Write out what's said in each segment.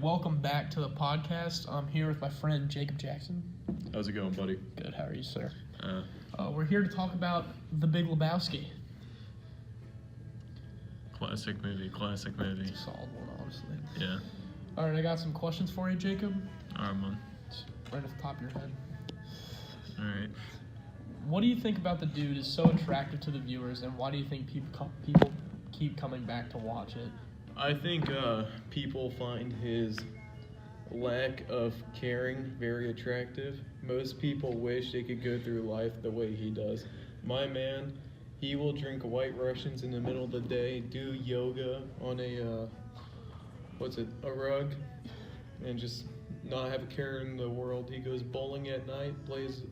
Welcome back to the podcast. I'm here with my friend Jacob Jackson. How's it going, buddy? Good. How are you, sir? We're here to talk about The Big Lebowski. Classic movie. Solid one, honestly. Yeah. All right, I got some questions for you, Jacob. All right, man. Right off the top of your head. All right. What do you think about the dude is so attractive to the viewers, and why do you think people keep coming back to watch it? I think people find his lack of caring very attractive. Most people wish they could go through life the way he does. My man, he will drink White Russians in the middle of the day, do yoga on a rug, and just not have a care in the world. He goes bowling at night, plays.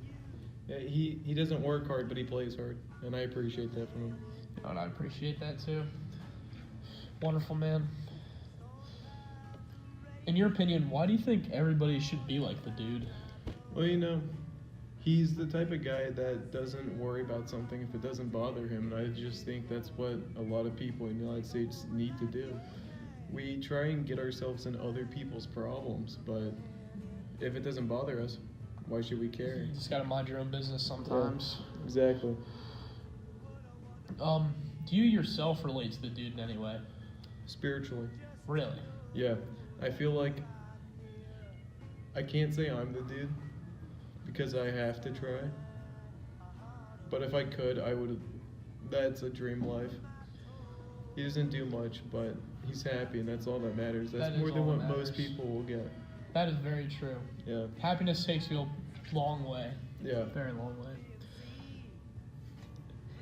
Yeah, he doesn't work hard, but he plays hard, and I appreciate that from him. And I appreciate that too. Wonderful man. In your opinion, why do you think everybody should be like the dude? Well, he's the type of guy that doesn't worry about something if it doesn't bother him, and I just think that's what a lot of people in the United States need to do. We try and get ourselves in other people's problems, but if it doesn't bother us, why should we care? You just gotta mind your own business sometimes. Yeah, exactly. Do you yourself relate to the dude in any way? Spiritually. Really? Yeah. I feel like I can't say I'm the dude because I have to try. But if I could, I would. That's a dream life. He doesn't do much, but he's happy, and that's all that matters. That's more than what most people will get. That is very true. Yeah. Happiness takes you a long way. Yeah. Very long way.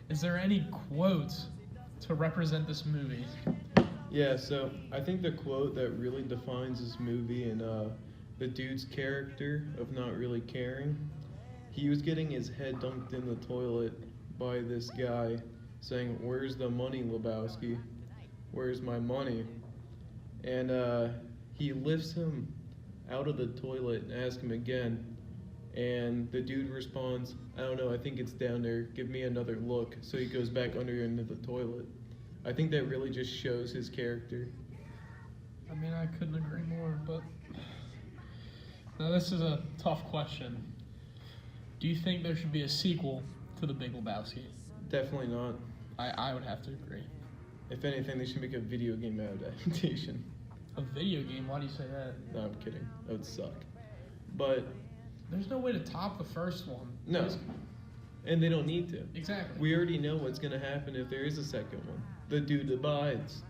Is there any quotes to represent this movie? Yeah, so I think the quote that really defines this movie and the dude's character of not really caring, he was getting his head dunked in the toilet by this guy saying, "Where's the money, Lebowski? Where's my money?" And he lifts him out of the toilet and asks him again, and the dude responds, "I don't know, I think it's down there, give me another look." So he goes back under into the toilet. I think that really just shows his character. I mean, I couldn't agree more, but now this is a tough question. Do you think there should be a sequel to The Big Lebowski? Definitely not. I would have to agree. If anything, they should make a video game adaptation. A video game? Why do you say that? No, I'm kidding. That would suck. But there's no way to top the first one. No. And they don't need to. Exactly. We already know what's going to happen if there is a second one. The dude abides.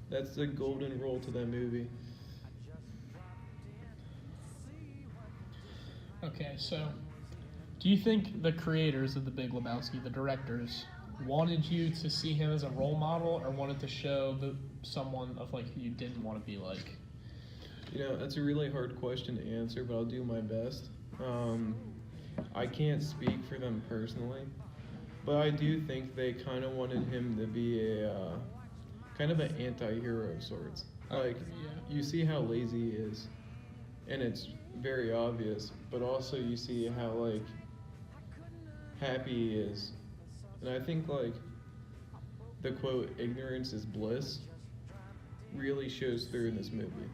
That's the golden rule to that movie. Okay, so do you think the creators of The Big Lebowski, the directors, wanted you to see him as a role model or wanted to show someone of like who you didn't want to be like? That's a really hard question to answer, but I'll do my best. I can't speak for them personally, but I do think they kind of wanted him to be a kind of an anti-hero of sorts. Like, you see how lazy he is, and it's very obvious, but also you see how, like, happy he is. And I think, like, the quote, "ignorance is bliss," really shows through in this movie.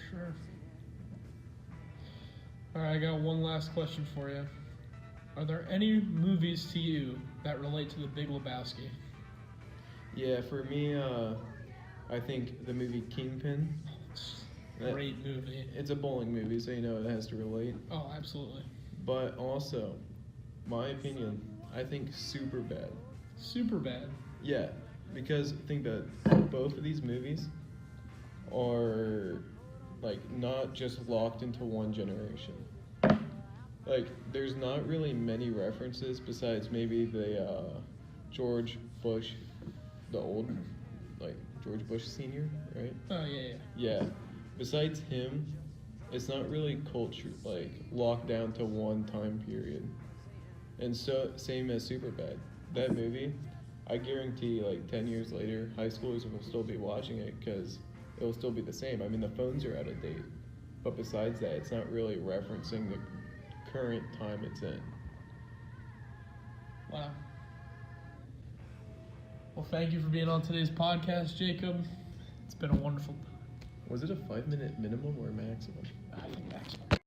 Sure. All right, I got one last question for you. Are there any movies to you that relate to The Big Lebowski? Yeah, for me, I think the movie Kingpin. Great movie. It's a bowling movie, so it has to relate. Oh, absolutely. But also, my opinion, I think Superbad. Superbad? Yeah, because I think that both of these movies are, like, not just locked into one generation. Like, there's not really many references besides maybe the George Bush, the old, like, George Bush Sr., right? Oh, yeah. Yeah. Besides him, it's not really culture, like, locked down to one time period. And so, same as Superbad. That movie, I guarantee, like, 10 years later, high schoolers will still be watching it because it will still be the same. I mean, the phones are out of date. But besides that, it's not really referencing the current time it's in. Wow. Well, thank you for being on today's podcast, Jacob. It's been a wonderful Was it a 5-minute minimum or maximum?